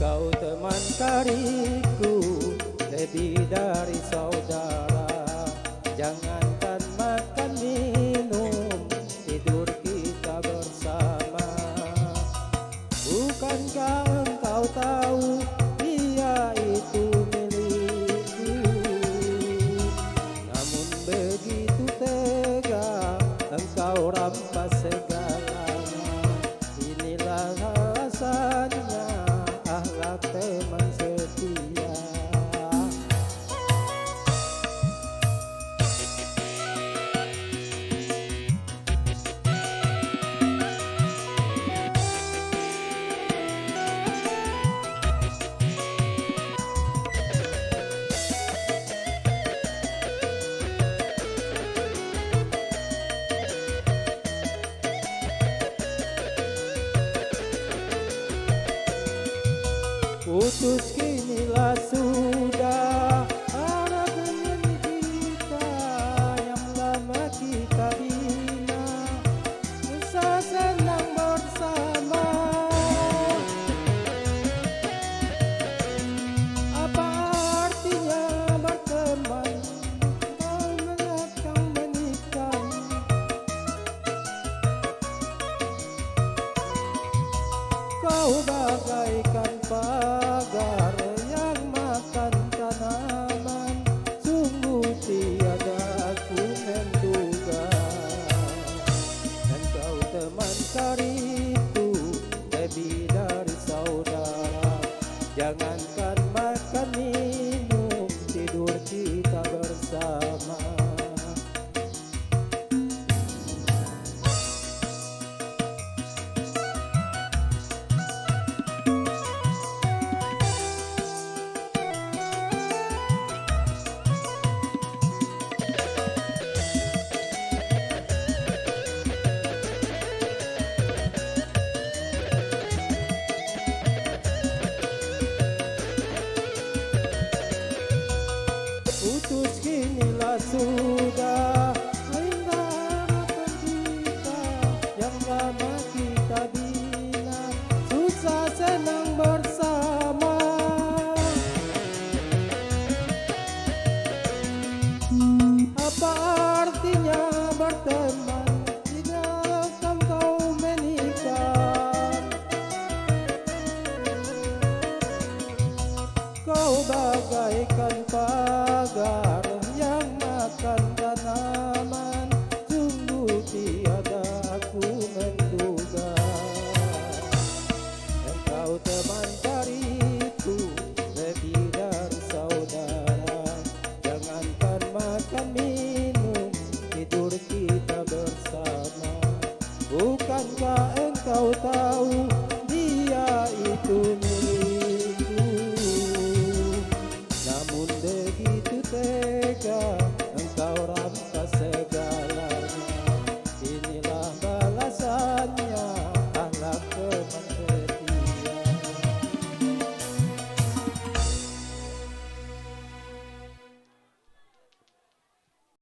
Kau teman karibku, lebih dari saudara. Jangankan makan minum, tidur kita bersama. Bukankah engkau tahu dia itu milikku? Namun begitu tega engkau rampas segalanya. Inilah alasannya akhlak teman setia. Putus kinilah sudah, ada dengan kita yang lama kita bina, bisa senang bersama. Apa artinya berteman kalau menatang menikah? Kau bagaikan pagar yang makan tanaman, sungguh tiada aku menduga. Dan kau teman karibku, lebih dari saudara. Jangankan makan minum, tidur kita bersama. Putus kinilah sudah, indah harapan kita yang lama kita bina, susah senang bersama. Apa artinya berteman tidak akan kau menikah? Kau bagaikan